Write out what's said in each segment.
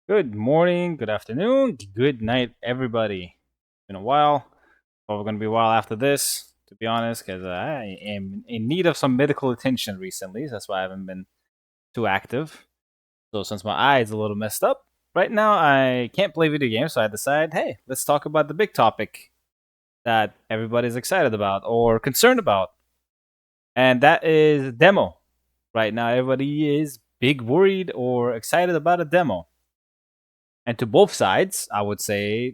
Good morning, good afternoon, good night, everybody. Been a while. Probably going to be a while after this, to be honest, because I am in need of some medical attention recently. So that's why I haven't been too active. So since my eye is a little messed up, right now I can't play video games. So I decide, hey, let's talk about the big topic that everybody's excited about or concerned about, and that is demo. Right now, everybody is big worried or excited about a demo. And to both sides, I would say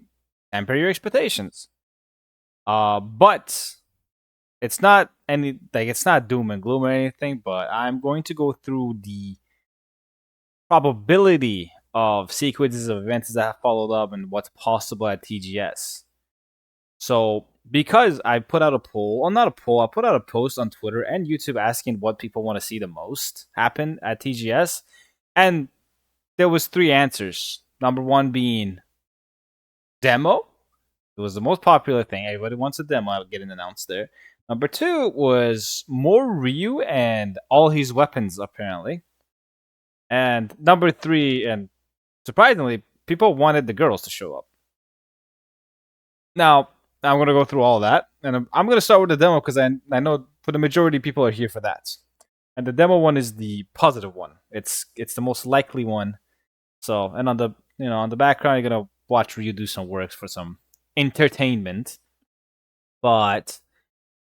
temper your expectations. But it's not doom and gloom or anything, but I'm going to go through the probability of sequences of events that have followed up and what's possible at TGS. So because I put out a poll, well not a poll, I put out a post on Twitter and YouTube asking what people want to see the most happen at TGS. And there was three answers. Number one being demo. It was the most popular thing. Everybody wants a demo getting announced there. Number two was more Ryu and all his weapons, apparently. And number three, and surprisingly, people wanted the girls to show up. Now, I'm going to go through all that. And I'm going to start with the demo because I know for the majority, people are here for that. And the demo one is the positive one. It's the most likely one. So, and on the background, you're going to watch Ryu do some works for some entertainment. But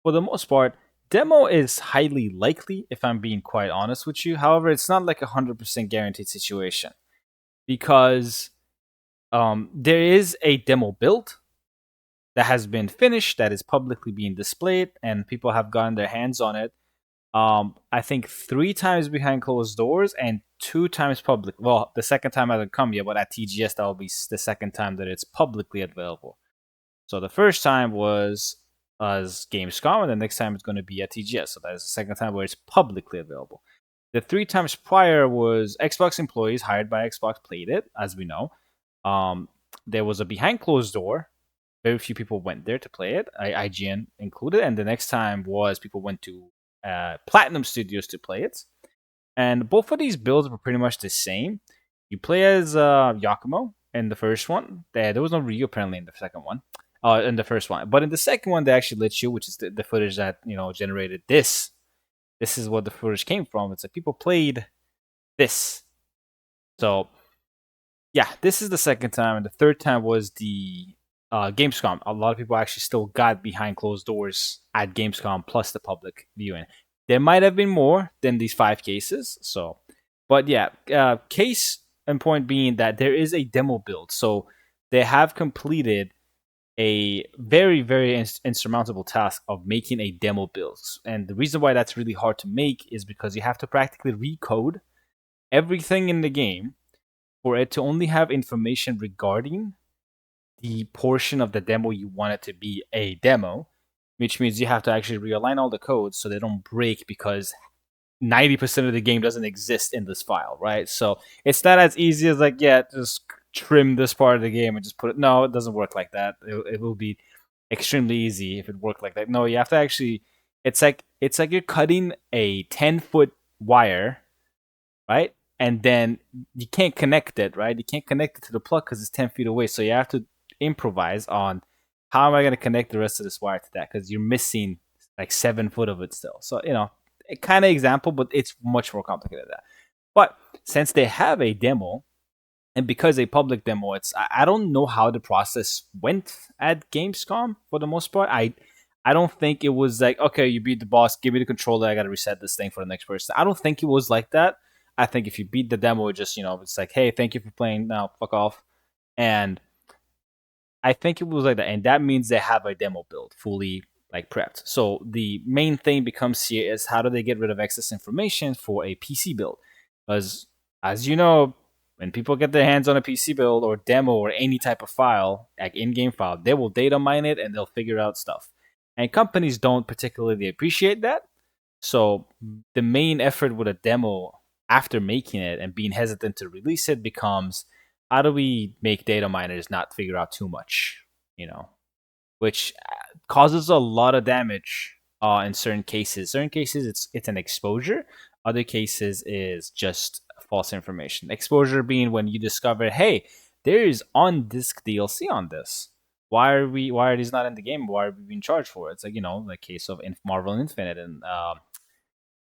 for the most part, demo is highly likely, if I'm being quite honest with you. However, it's not like a 100% guaranteed situation because there is a demo build that has been finished that is publicly being displayed and people have gotten their hands on it. I think three times behind closed doors and two times public. Well, the second time hasn't come yet, but at TGS that will be the second time that it's publicly available. So the first time was as Gamescom, and the next time it's going to be at TGS. So that is the second time where it's publicly available. The three times prior was Xbox employees hired by Xbox played it, as we know. Um, there was a behind closed door. Very few people went there to play it, IGN included. And the next time was people went to Platinum Studios to play it. And both of these builds were pretty much the same. You play as Yakumo in the first one. There was no Ryu apparently in the second one. In the first one, but in the second one, they actually let you, which is the footage that generated this. This is what the footage came from. It's like people played this. So yeah, this is the second time, and the third time was the Gamescom. A lot of people actually still got behind closed doors at Gamescom plus the public viewing. There might have been more than these five cases. So, but yeah, case and point being that there is a demo build. So they have completed a very very insurmountable task of making a demo build, and the reason why that's really hard to make is because you have to practically recode everything in the game for it to only have information regarding the portion of the demo you want it to be a demo, which means you have to actually realign all the codes so they don't break because 90% of the game doesn't exist in this file, right? So it's not as easy as like, yeah, just trim this part of the game and just put it. No, it doesn't work like that. It will be extremely easy if it worked like that. No, you have to actually. It's like you're cutting a 10-foot wire, right? And then you can't connect it, right? You can't connect it to the plug because it's 10 feet away. So you have to improvise on how am I going to connect the rest of this wire to that because you're missing like 7 foot of it still. So a kind of example, but it's much more complicated than that. But since they have a demo, and because a public demo, I don't know how the process went at Gamescom for the most part. I don't think it was like, okay, you beat the boss, give me the controller, I gotta reset this thing for the next person. I don't think it was like that. I think if you beat the demo, it just it's like, hey, thank you for playing. Now fuck off. And I think it was like that, and that means they have a demo build fully like prepped. So the main thing becomes here is how do they get rid of excess information for a PC build? Because as you know, when people get their hands on a PC build or demo or any type of file, like in-game file, they will data mine it and they'll figure out stuff. And companies don't particularly appreciate that. So the main effort with a demo after making it and being hesitant to release it becomes how do we make data miners not figure out too much, which causes a lot of damage in certain cases. Certain cases, it's an exposure. Other cases is just false information. Exposure being when you discover, hey, there is on disc DLC on this. Why are these not in the game? Why are we being charged for it? It's like, the case of Marvel Infinite and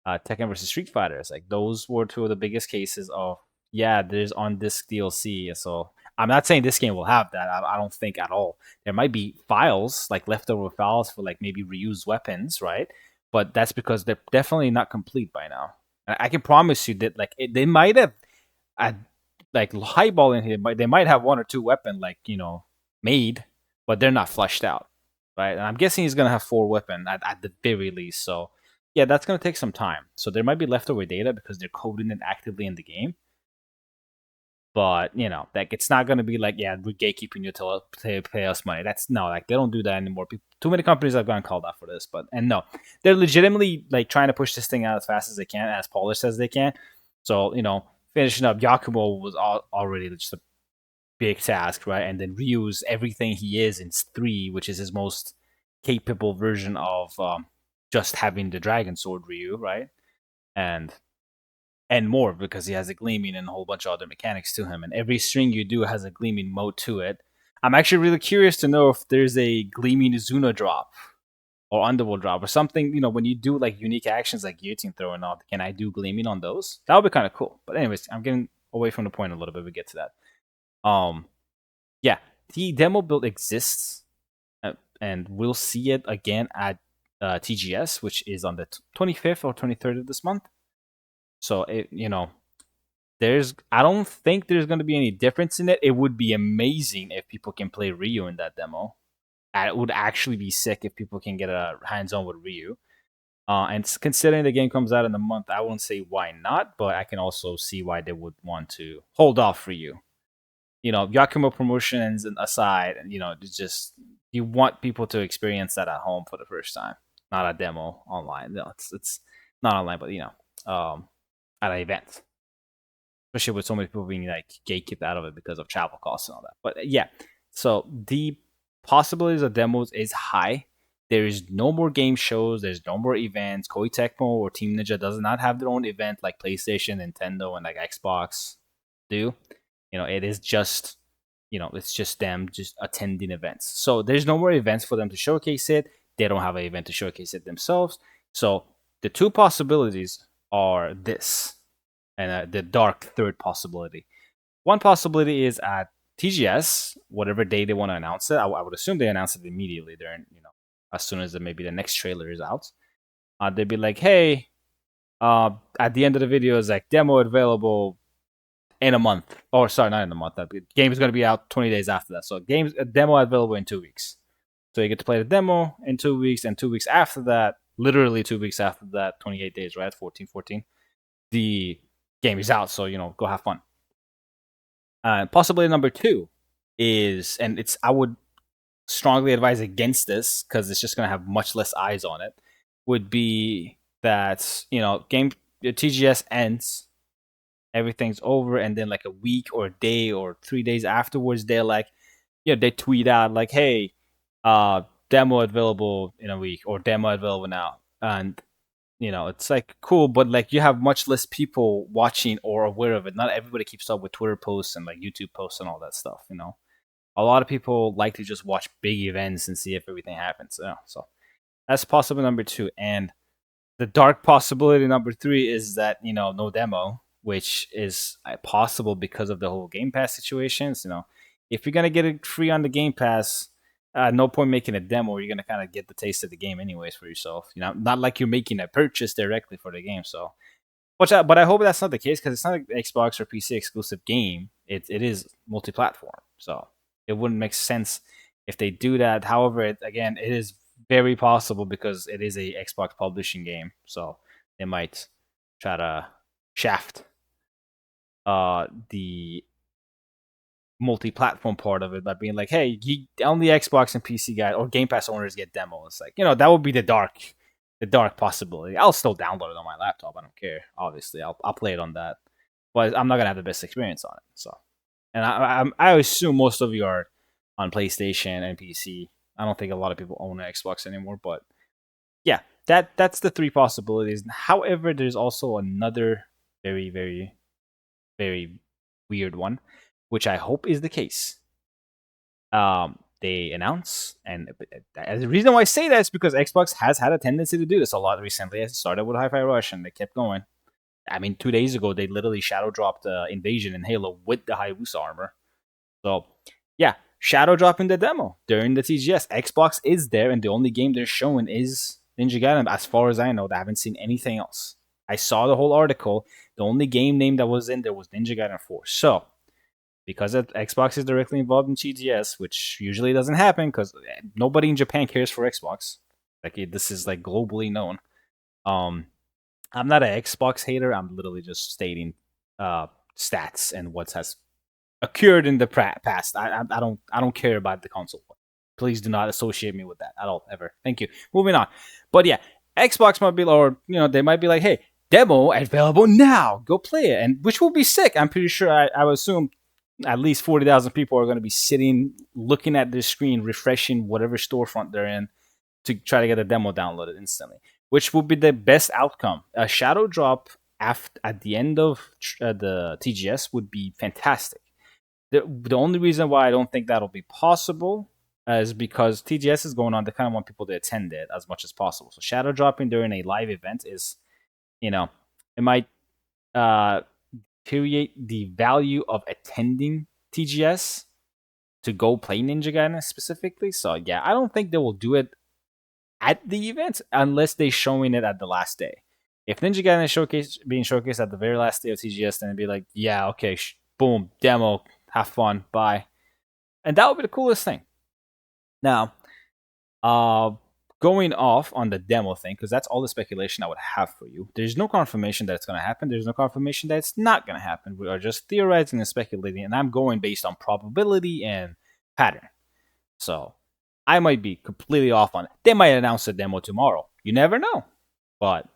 Tekken versus Street Fighter. It's like those were two of the biggest cases of, yeah, there's on disc DLC. So I'm not saying this game will have that. I don't think at all. There might be files, like leftover files for like maybe reused weapons, right? But that's because they're definitely not complete by now. I can promise you that like they might have like highball in here, but they might have one or two weapon like made, but they're not flushed out, right? And I'm guessing he's gonna have 4 weapon at the very least. So yeah, that's gonna take some time. So there might be leftover data because they're coding it actively in the game. But like it's not gonna be like, yeah, we're gatekeeping you to pay us money. That's no, like they don't do that anymore. Too many companies have gotten called out for this, and no, they're legitimately like trying to push this thing out as fast as they can, as polished as they can. So finishing up Yakumo was already just a big task, right? And then Ryu's everything he is in 3, which is his most capable version of just having the Dragon Sword Ryu, right? And more because he has a gleaming and a whole bunch of other mechanics to him. And every string you do has a gleaming mode to it. I'm actually really curious to know if there's a gleaming Zuna drop or underworld drop or something. When you do like unique actions like guillotine throw and all, can I do gleaming on those? That would be kind of cool. But anyways, I'm getting away from the point a little bit. We get to that. Yeah, the demo build exists, and we'll see it again at TGS, which is on the 25th or 23rd of this month. So I don't think there's going to be any difference in it. It would be amazing if people can play Ryu in that demo. It would actually be sick if people can get a hands-on with Ryu. And considering the game comes out in a month, I won't say why not, but I can also see why they would want to hold off Ryu. Yakumo promotions aside, it's just you want people to experience that at home for the first time, not a demo online. No, it's not online, but at an event, especially with so many people being like gatekept out of it because of travel costs and all that. But yeah, so the possibilities of demos is high. There is no more game shows. There's no more events. Koei Tecmo or Team Ninja does not have their own event like PlayStation, Nintendo, and like Xbox do. It is just, it's just them just attending events. So there's no more events for them to showcase it. They don't have an event to showcase it themselves. So the two possibilities are this and the dark third possibility. One possibility is at TGS, whatever day they want to announce it. I would assume they announce it immediately. They're as soon as maybe the next trailer is out. They'd be like, hey, at the end of the video is like demo available in a month. Or sorry, not in a month. The game is going to be out 20 days after that. So demo available in 2 weeks. So you get to play the demo in 2 weeks, and 2 weeks after that, literally 2 weeks after that, 28 days, right? 14, the game is out. So, go have fun. Possibility number 2 is, and I would strongly advise against this because it's just going to have much less eyes on it, would be that, TGS ends, everything's over, and then like a week or a day or 3 days afterwards, they're like, they tweet out like, hey, demo available in a week or demo available now. And, it's like cool, but like you have much less people watching or aware of it. Not everybody keeps up with Twitter posts and like YouTube posts and all that stuff, A lot of people like to just watch big events and see if everything happens. So that's possible number 2. And the dark possibility number 3 is that, no demo, which is possible because of the whole Game Pass situations. If you're going to get it free on the Game Pass, no point making a demo. You're going to kind of get the taste of the game anyways for yourself. Not like you're making a purchase directly for the game. So, but I hope that's not the case because it's not an Xbox or PC exclusive game. It is multi-platform. So it wouldn't make sense if they do that. However, it is very possible because it is a Xbox publishing game. So they might try to shaft the multi-platform part of it by being like, hey, only Xbox and PC guys or Game Pass owners get demos. Like, that would be the dark possibility. I'll still download it on my laptop. I don't care. Obviously, I'll play it on that, but I'm not gonna have the best experience on it. So, and I assume most of you are on PlayStation and PC. I don't think a lot of people own an Xbox anymore, but yeah, that's the 3 possibilities. However, there's also another very, very very weird one, which I hope is the case. They announce, and the reason why I say that is because Xbox has had a tendency to do this a lot recently. It started with Hi-Fi Rush, and they kept going. I mean, 2 days ago, they literally shadow dropped Invasion in Halo with the Hayabusa armor. So, yeah, shadow dropping the demo during the TGS. Xbox is there, and the only game they're showing is Ninja Gaiden. As far as I know, I haven't seen anything else. I saw the whole article. The only game name that was in there was Ninja Gaiden 4. So, because Xbox is directly involved in TGS, which usually doesn't happen because nobody in Japan cares for Xbox. Like this is like globally known. I'm not an Xbox hater. I'm literally just stating stats and what has occurred in the past. I don't care about the console. Please do not associate me with that at all ever. Thank you. Moving on. But yeah, Xbox might be, or they might be like, hey, demo available now. Go play it, and which will be sick. I'm pretty sure. I would assume at least 40,000 people are going to be sitting, looking at their screen, refreshing whatever storefront they're in to try to get a demo downloaded instantly, which would be the best outcome. A shadow drop at the end of the TGS would be fantastic. The only reason why I don't think that'll be possible is because TGS is going on. They kind of want people to attend it as much as possible. So shadow dropping during a live event is, it might deteriorate the value of attending TGS to go play Ninja Gaiden specifically. So yeah, I don't think they will do it at the event unless they're showing it at the last day. If Ninja Gaiden is being showcased at the very last day of TGS, then it'd be like, yeah, okay, boom, demo, have fun, bye. And that would be the coolest thing. Now, going off on the demo thing, because that's all the speculation I would have for you. There's no confirmation that it's going to happen. There's no confirmation that it's not going to happen. We are just theorizing and speculating, and I'm going based on probability and pattern. So I might be completely off on it. They might announce a demo tomorrow. You never know. But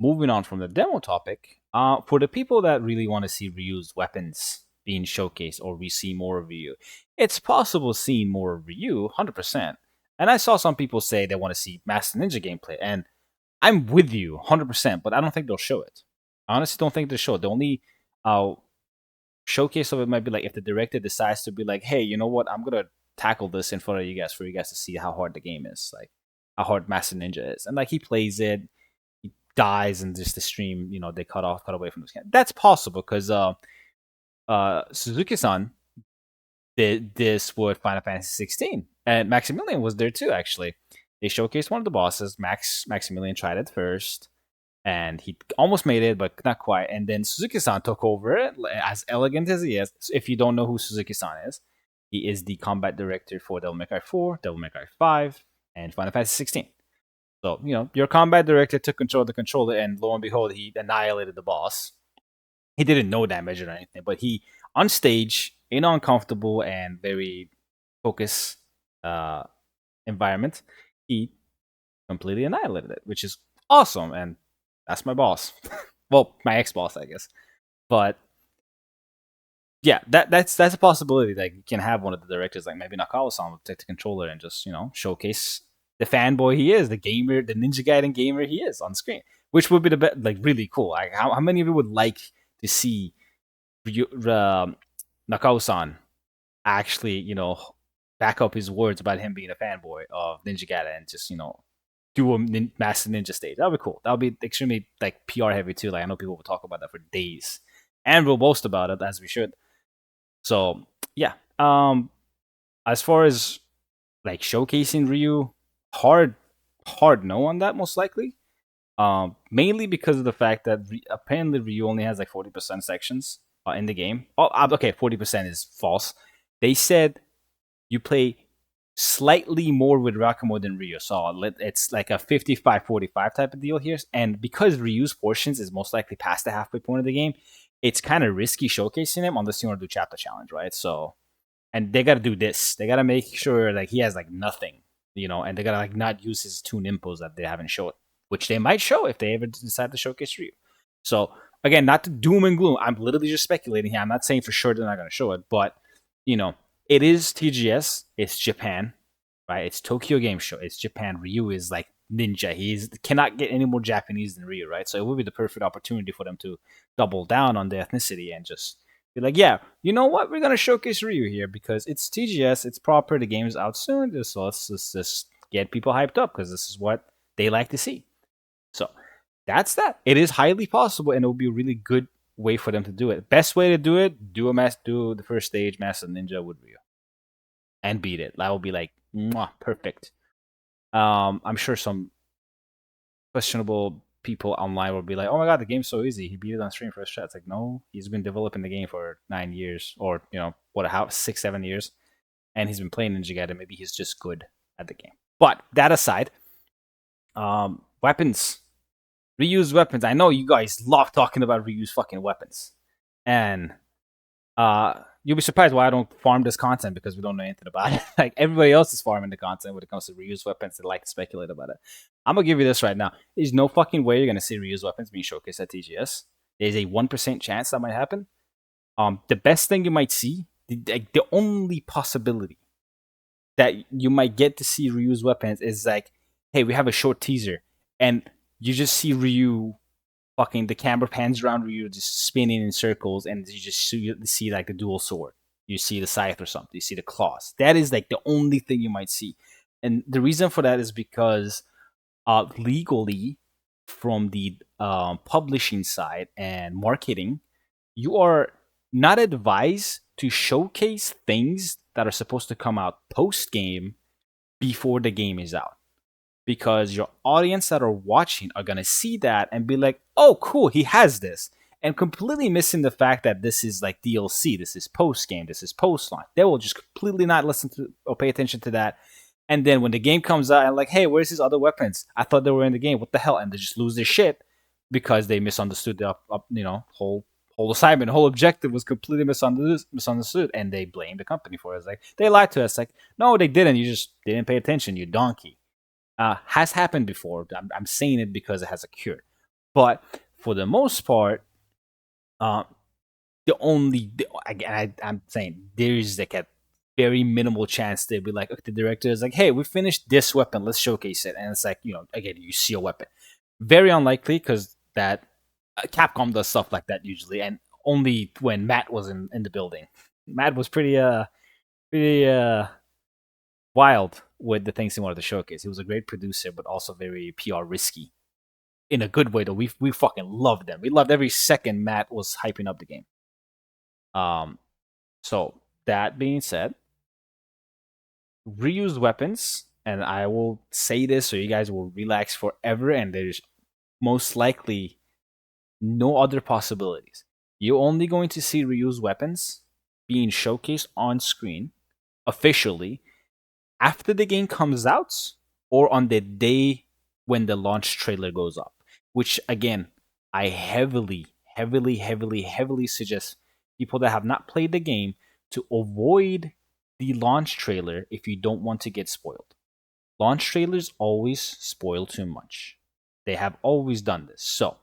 moving on from the demo topic, for the people that really want to see RYU's weapons being showcased or we see more of RYU, it's possible seeing more of RYU, 100%. And I saw some people say they want to see Master Ninja gameplay, and I'm with you 100%, but I don't think they'll show it. I honestly don't think they'll show it. The only showcase of it might be like if the director decides to be like, hey, you know what, I'm going to tackle this in front of you guys for you guys to see how hard the game is, like how hard Master Ninja is. And like he plays it, he dies, and just the stream, they cut away from this game. That's possible because Suzuki-san did this with Final Fantasy 16, and Maximilian was there too. Actually, they showcased one of the bosses. Maximilian tried it first, and he almost made it, but not quite. And then Suzuki-san took over it, as elegant as he is. If you don't know who Suzuki-san is, he is the combat director for Devil May Cry 4, Devil May Cry 5, and Final Fantasy 16. So, your combat director took control of the controller, and lo and behold, he annihilated the boss. He didn't know damage or anything, but he, on stage, in an uncomfortable and very focused environment, he completely annihilated it, which is awesome, and that's my boss. Well, my ex-boss, I guess. But yeah, that's a possibility. Like you can have one of the directors, like maybe Nakao-san, will take the controller and just showcase the fanboy he is, the gamer, the Ninja Gaiden gamer he is on screen, which would be really cool. Like how many of you would like to see Nakao-san actually, back up his words about him being a fanboy of Ninja Gaiden and just, do a Master Ninja stage? That would be cool. That would be extremely like PR heavy too. Like I know people will talk about that for days, and we'll boast about it as we should. So yeah, as far as like showcasing RYU, hard no on that most likely. Mainly because of the fact that apparently RYU only has like 40% sections in the game. Oh, okay, 40% is false. They said you play slightly more with Rakumo than RYU, so it's like a 55-45 type of deal here. And because RYU's portions is most likely past the halfway point of the game, it's kind of risky showcasing him unless you want to do chapter challenge, right? So, and they got to do this. They got to make sure like he has like nothing, and they got to like not use his two nimpos that they haven't showed, which they might show if they ever decide to showcase RYU. So again, not to doom and gloom. I'm literally just speculating here. I'm not saying for sure they're not going to show it, but it is TGS. It's Japan, right? It's Tokyo Game Show. It's Japan. RYU is like ninja. He cannot get any more Japanese than Ryu, right? So it would be the perfect opportunity for them to double down on the ethnicity and just be like, yeah, you know what? We're gonna showcase Ryu here because it's TGS, it's proper, the game's out soon, so let's just get people hyped up because this is what they like to see. So that's that. It is highly possible, and it will be a really good way for them to do it. Best way to do it: do the first stage, Master Ninja with Ryu, and beat it. That will be like mwah, perfect. I'm sure some questionable people online will be like, "Oh my god, the game's so easy. He beat it on stream first shot." It's like, no, he's been developing the game for 9 years, or how 6, 7 years, and he's been playing Ninja Gaiden. Maybe he's just good at the game. But that aside, weapons, reused weapons. I know you guys love talking about reused fucking weapons, and you'll be surprised why I don't farm this content because we don't know anything about it. Like everybody else is farming the content when it comes to reused weapons. They like to speculate about it. I'm gonna give you this right now. There's no fucking way you're gonna see reused weapons being showcased at TGS. There's a 1% chance that might happen. The best thing you might see, the only possibility that you might get to see reused weapons is like, hey, we have a short teaser, and you just see Ryu fucking the camera pans around Ryu just spinning in circles, and you just see like the dual sword. You see the scythe or something. You see the claws. That is like the only thing you might see, and the reason for that is because legally, from the publishing side and marketing, you are not advised to showcase things that are supposed to come out post game before the game is out, because your audience that are watching are going to see that and be like, oh, cool, he has this. And completely missing the fact that this is like DLC, this is post game, this is post launch. They will just completely not listen to or pay attention to that. And then when the game comes out and like, hey, where's his other weapons? I thought they were in the game. What the hell? And they just lose their shit because they misunderstood the whole assignment, the whole objective was completely misunderstood, and they blame the company for it. It's like they lied to us. Like, no, they didn't. You just didn't pay attention. You donkey. Has happened before. I'm saying it because it has occurred. But for the most part, I'm saying there's like a very minimal chance they'd be like, okay, the director is like, hey, we finished this weapon, let's showcase it. And it's like, again, you see a weapon. Very unlikely because that Capcom does stuff like that usually, and only when Matt was in the building. Matt was pretty wild with the things he wanted to showcase. He was a great producer, but also very PR risky. In a good way, though. We fucking loved them. We loved every second Matt was hyping up the game. So that being said, reused weapons, and I will say this so you guys will relax forever, and there's most likely no other possibilities. You're only going to see reused weapons being showcased on screen officially after the game comes out or on the day when the launch trailer goes up, which again, I heavily suggest people that have not played the game to avoid the launch trailer if you don't want to get spoiled. Launch trailers always spoil too much. They have always done this. So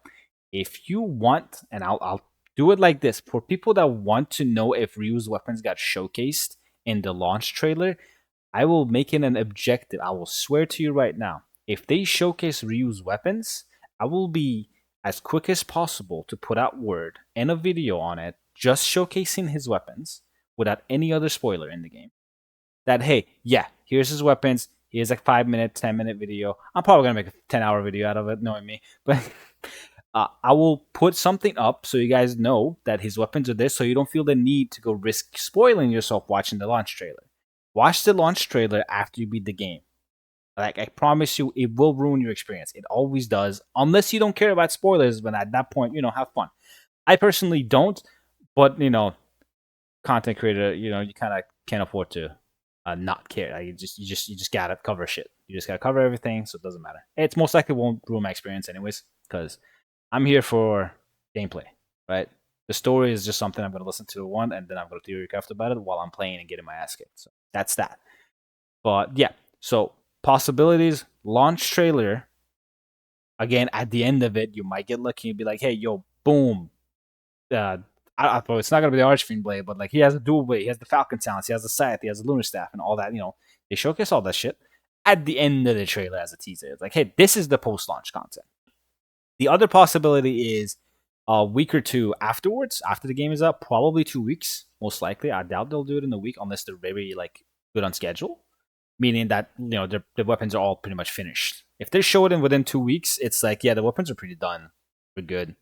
if you want, and I'll do it like this, for people that want to know if Ryu's weapons got showcased in the launch trailer, I will make it an objective. I will swear to you right now, if they showcase Ryu's weapons, I will be as quick as possible to put out word and a video on it, just showcasing his weapons without any other spoiler in the game. That, hey, yeah, here's his weapons. Here's like 5-minute, 10-minute video. I'm probably going to make a 10-hour video out of it, knowing me. But I will put something up so you guys know that his weapons are there, so you don't feel the need to go risk spoiling yourself watching the launch trailer. Watch the launch trailer after you beat the game. Like, I promise you, it will ruin your experience. It always does, unless you don't care about spoilers. But at that point, have fun. I personally don't, but content creator, you kind of can't afford to not care. Like, you just gotta cover shit. You just gotta cover everything, so it doesn't matter. It's most likely won't ruin my experience anyways, because I'm here for gameplay, right? The story is just something I'm gonna listen to one, and then I'm gonna theory craft about it while I'm playing and getting my ass kicked. So that's that. But yeah, so possibilities, launch trailer. Again, at the end of it, you might get lucky and be like, hey, yo, boom. I thought it's not going to be the Archfiend blade, but like he has a dual blade, he has the Falcon talents, he has the scythe, he has the lunar staff, and all that. They showcase all that shit. at the end of the trailer as a teaser. It's like, hey, this is the post-launch content. The other possibility is a week or two afterwards, after the game is up, probably 2 weeks, most likely. I doubt they'll do it in a week unless they're very like good on schedule, meaning that the weapons are all pretty much finished. If they show it in within 2 weeks, it's like, yeah, the weapons are pretty done. We're good.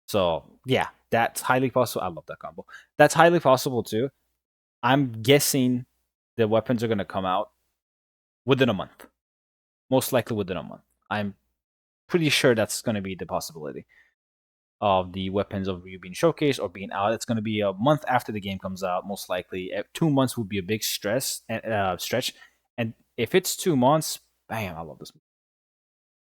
So yeah, that's highly possible. I love that combo. That's highly possible too. I'm guessing the weapons are gonna come out within a month. Most likely within a month. I'm pretty sure that's gonna be the possibility of the weapons of RYU being showcased or being out. It's gonna be a month after the game comes out, most likely. 2 months would be a big stretch. And if it's 2 months, bam, I love this movie.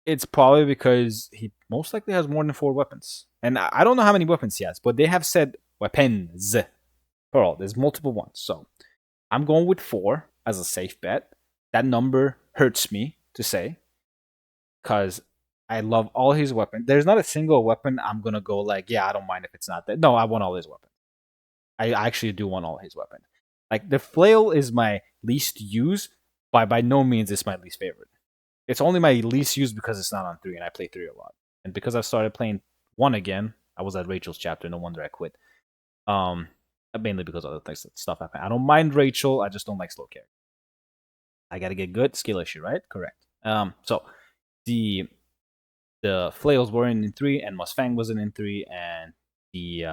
It's probably because he most likely has more than 4 weapons. And I don't know how many weapons he has, but they have said weapons. Plural. There's multiple ones. So I'm going with 4 as a safe bet. That number hurts me to say because I love all his weapons. There's not a single weapon I'm going to go like, yeah, I don't mind if it's not that. No, I want all his weapons. I actually do want all his weapons. Like the flail is my least used, by no means it's my least favorite. It's only my least used because it's not on 3 and I play 3 a lot. And because I've started playing 1 again, I was at Rachel's chapter, no wonder I quit. Mainly because other things stuff happened. I don't mind Rachel, I just don't like slow character. I gotta get good, skill issue, right? Correct. So the flails were in 3 and Mustang wasn't in 3 and the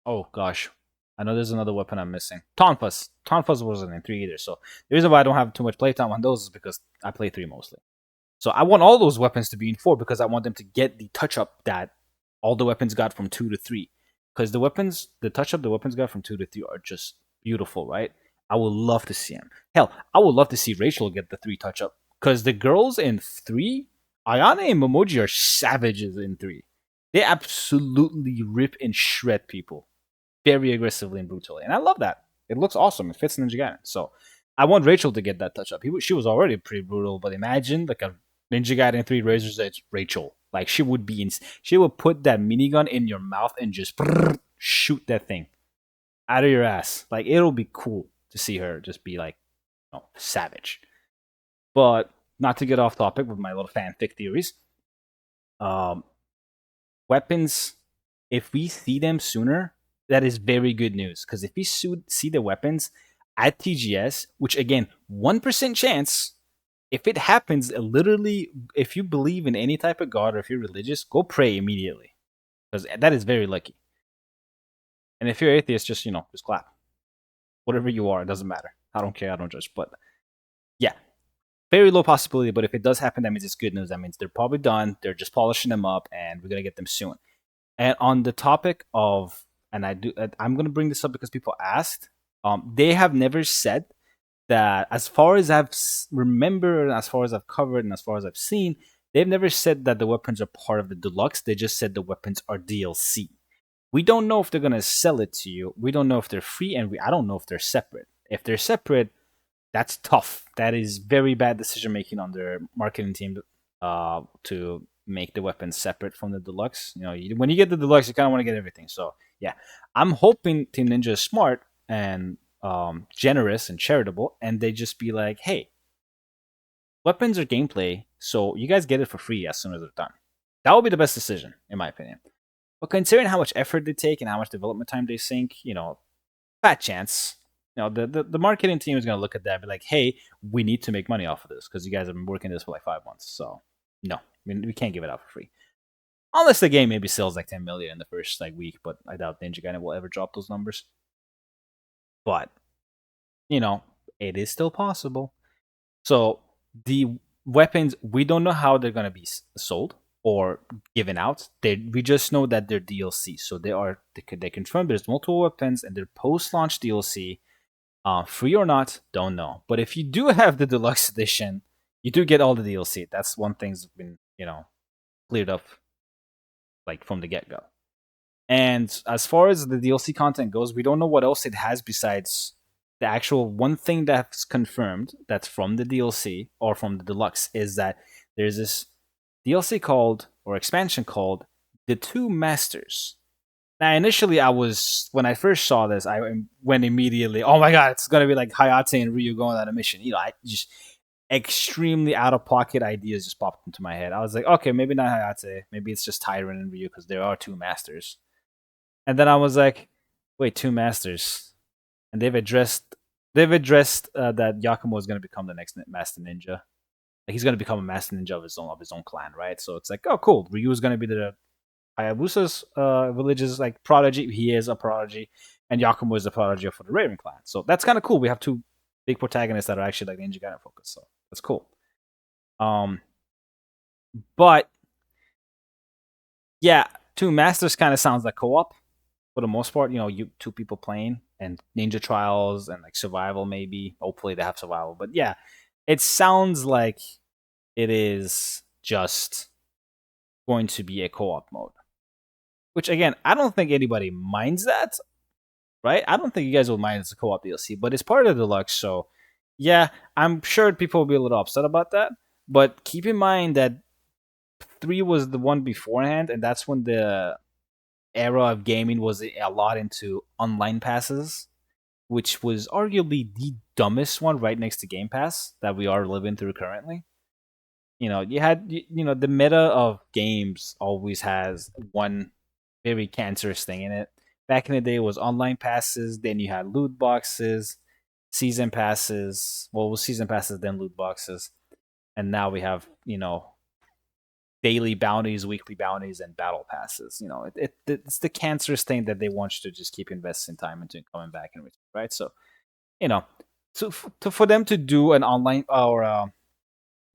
oh gosh, I know there's another weapon I'm missing. Tonfas wasn't in 3 either. So the reason why I don't have too much playtime on those is because I play 3 mostly. So I want all those weapons to be in 4 because I want them to get the touch up that all the weapons got from 2 to 3. Because the touch up the weapons got from 2 to 3 are just beautiful, right? I would love to see them. Hell, I would love to see Rachel get the 3 touch up. Because the girls in 3, Ayane and Momoji are savages in 3. They absolutely rip and shred people very aggressively and brutally. And I love that. It looks awesome. It fits Ninja Gaiden. So I want Rachel to get that touch up. She was already pretty brutal, but imagine like a Ninja Gaiden 3 Razor's Edge Rachel. Like she would put that minigun in your mouth and just shoot that thing out of your ass. Like it'll be cool to see her just be like, savage. But not to get off topic with my little fanfic theories. Weapons, if we see them sooner, that is very good news. Because if we see the weapons at TGS, which again, 1% chance, if it happens, literally, if you believe in any type of god or if you're religious, go pray immediately. Because that is very lucky. And if you're atheist, just clap. Whatever you are, it doesn't matter. I don't care, I don't judge. But yeah, very low possibility. But if it does happen, that means it's good news. That means they're probably done. They're just polishing them up and we're going to get them soon. And on the topic of, and I'm going to bring this up because people asked, they have never said that, as far as I've remembered, as far as I've covered, and as far as I've seen, they've never said that the weapons are part of the deluxe. They just said the weapons are DLC. We don't know if they're going to sell it to you. We don't know if they're free, and I don't know if they're separate. If they're separate, that's tough. That is very bad decision making on their marketing team to make the weapons separate from the deluxe. When you get the deluxe, you kind of want to get everything. So yeah, I'm hoping Team Ninja is smart and generous and charitable, and they just be like, hey, weapons are gameplay, so you guys get it for free as soon as they're done. That would be the best decision, in my opinion. But considering how much effort they take and how much development time they sink, fat chance. The marketing team is going to look at that and be like, hey, we need to make money off of this because you guys have been working this for like 5 months. So no, we can't give it out for free. Unless the game maybe sells like 10 million in the first week, but I doubt Ninja Gaiden will ever drop those numbers. But, it is still possible. So the weapons, we don't know how they're going to be sold or given out. We just know that they're DLC. So they confirm there's multiple weapons and they're post-launch DLC. Free or not, don't know. But if you do have the deluxe edition, you do get all the DLC. That's one thing's been, cleared up like from the get-go. And as far as the DLC content goes, we don't know what else it has besides the actual one thing that's confirmed that's from the DLC or from the deluxe is that there's this DLC called, or expansion called, The Two Masters. Now, initially, when I first saw this, I went immediately, oh my god, it's going to be like Hayate and RYU going on a mission. extremely out of pocket ideas just popped into my head. I was like, okay, maybe not Hayate, maybe it's just Tyrant and Ryu because there are two masters. And then I was like, wait, two masters, and they've addressed that Yakumo is going to become the next master ninja. Like he's going to become a master ninja of his own clan, right? So it's like, oh, cool. Ryu is going to be the Hayabusa's religious like prodigy. He is a prodigy, and Yakumo is a prodigy for the Raven clan. So that's kind of cool. We have two big protagonists that are actually like Ninja Gaiden focused. So that's cool. Um, but yeah, two masters kind of sounds like co-op for the most part. You know, you two people playing and ninja trials and like survival maybe. Hopefully they have survival. But yeah, it sounds like it is just going to be a co-op mode. Which again, I don't think anybody minds that, right? I don't think you guys will mind it's a co-op DLC, but it's part of the deluxe, so yeah, I'm sure people will be a little upset about that. But keep in mind that 3 was the one beforehand, and that's when the era of gaming was a lot into online passes, which was arguably the dumbest one right next to Game Pass that we are living through currently. You know, the meta of games always has one very cancerous thing in it. Back in the day, it was online passes. Then you had loot boxes, season passes. Well, it was season passes, then loot boxes, and now we have daily bounties, weekly bounties, and battle passes. It's the cancerous thing that they want you to just keep investing time into and coming back and return, right? So you know, for them to do an online or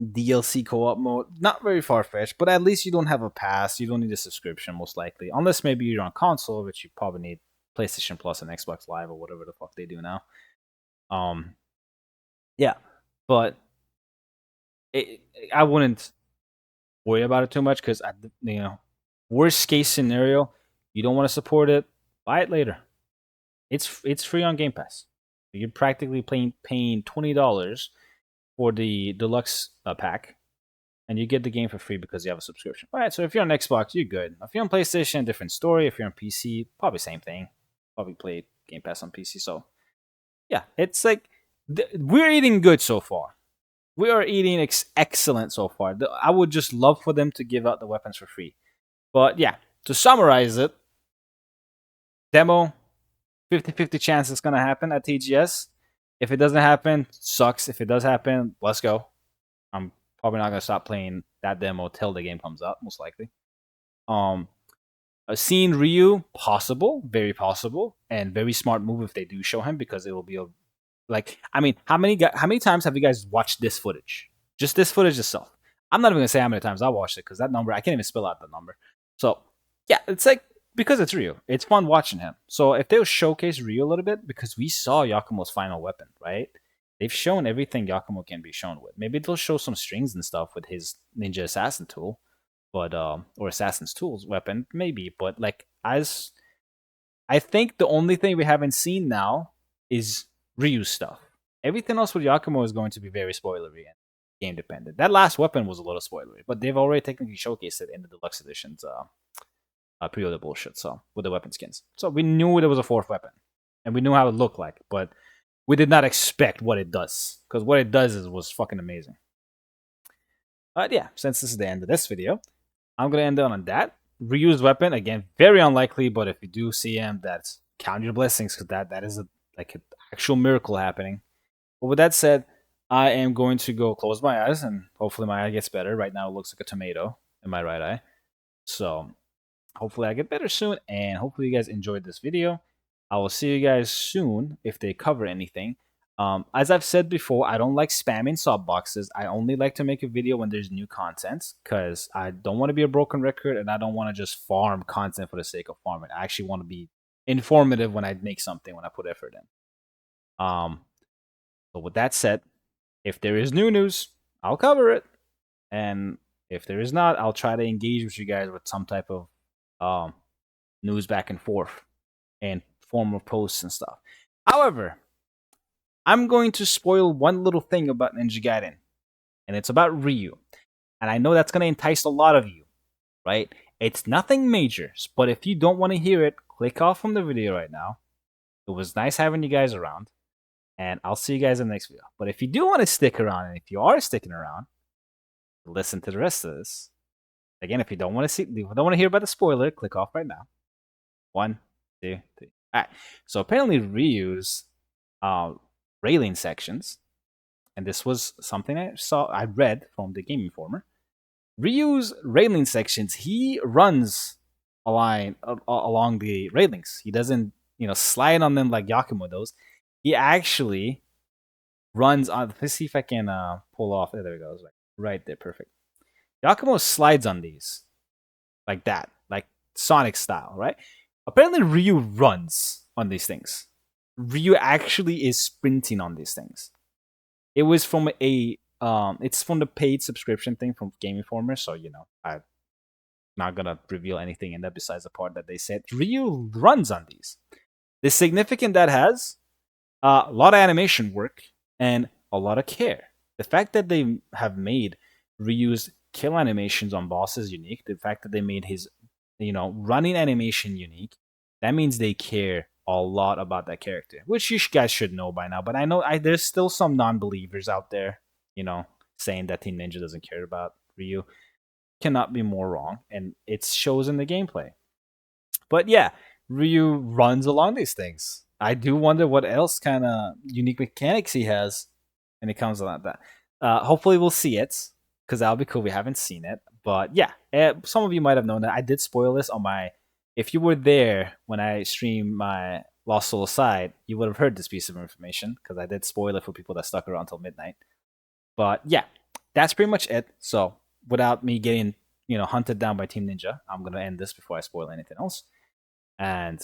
DLC co-op mode, not very far-fetched, but at least you don't have a pass. You don't need a subscription, most likely, unless maybe you're on console, which you probably need PlayStation Plus and Xbox Live or whatever the fuck they do now. Yeah, but I wouldn't worry about it too much because worst case scenario, you don't want to support it, buy it later. It's free on Game Pass. You're practically paying $20 for the deluxe pack, and you get the game for free because you have a subscription. All right, so if you're on Xbox, you're good. If you're on PlayStation, different story. If you're on PC, probably same thing. Probably play Game Pass on PC. So yeah, it's like we're eating good so far. We are eating excellent so far. I would just love for them to give out the weapons for free. But yeah, to summarize it, demo 50-50 chance it's going to happen at TGS. If it doesn't happen, sucks. If it does happen, let's go. I'm probably not going to stop playing that demo till the game comes out, most likely. Seeing Ryu, possible, very possible, and very smart move if they do show him, because it will be how many times have you guys watched this footage? Just this footage itself. I'm not even gonna say how many times I watched it because that number I can't even spell out the number. So yeah, it's like because it's Ryu, it's fun watching him. So if they'll showcase Ryu a little bit, because we saw Yakumo's final weapon, right? They've shown everything Yakumo can be shown with. Maybe they'll show some strings and stuff with his ninja assassin tool, but or assassin's tools weapon, maybe. But like as I think the only thing we haven't seen now is Ryu stuff. Everything else with Yakumo is going to be very spoilery and game dependent. That last weapon was a little spoilery, but they've already technically showcased it in the deluxe editions pre-order bullshit. So with the weapon skins, so we knew there was a fourth weapon, and we knew how it looked like, but we did not expect what it does, because what it does was fucking amazing. But yeah, since this is the end of this video, I'm gonna end on that. Ryu's weapon, again, very unlikely, but if you do see him, that's count your blessings, because that is an actual miracle happening. But with that said, I am going to go close my eyes, and hopefully my eye gets better. Right now it looks like a tomato in my right eye. So hopefully I get better soon, and hopefully you guys enjoyed this video. I will see you guys soon if they cover anything. As I've said before, I don't like spamming sub boxes. I only like to make a video when there's new content, because I don't want to be a broken record, and I don't want to just farm content for the sake of farming. I actually want to be informative when I make something, when I put effort in. But with that said, if there is new news, I'll cover it, and if there is not, I'll try to engage with you guys with some type of news back and forth and form of posts and stuff. However, I'm going to spoil one little thing about Ninja Gaiden, and it's about Ryu. And I know that's going to entice a lot of you, right? It's nothing major, but if you don't want to hear it, click off from the video right now. It was nice having you guys around, And I'll see you guys in the next video. But if you do want to stick around, and if you are sticking around, listen to the rest of this. Again, if you don't want to hear about the spoiler, click off right now. 1, 2, 3. All right. So apparently, RYU's railing sections, and this was something I read from the Game Informer. RYU's railing sections, he runs along the railings. He doesn't, slide on them like Yakumo does. He actually runs on. Let's see if I can pull off. There it goes. Right there, perfect. Yakumo slides on these like that, like Sonic style, right? Apparently, Ryu runs on these things. Ryu actually is sprinting on these things. It was from it's from the paid subscription thing from Game Informer, so I'm not gonna reveal anything in that besides the part that they said Ryu runs on these. The significant that has a lot of animation work and a lot of care. The fact that they have made Ryu's kill animations on bosses unique, the fact that they made his running animation unique, that means they care a lot about that character, which you guys should know by now. But I know there's still some non-believers out there, saying that Team Ninja doesn't care about Ryu. Cannot be more wrong, and it shows in the gameplay. But yeah, Ryu runs along these things. I do wonder what else kind of unique mechanics he has when it comes to that. Hopefully we'll see it, because that'll be cool. We haven't seen it. But yeah, some of you might have known that. I did spoil this on my... If you were there when I streamed my Lost Soul side, you would have heard this piece of information, because I did spoil it for people that stuck around till midnight. But yeah, that's pretty much it. So without me getting hunted down by Team Ninja, I'm going to end this before I spoil anything else. And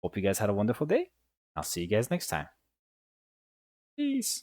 hope you guys had a wonderful day. I'll see you guys next time. Peace.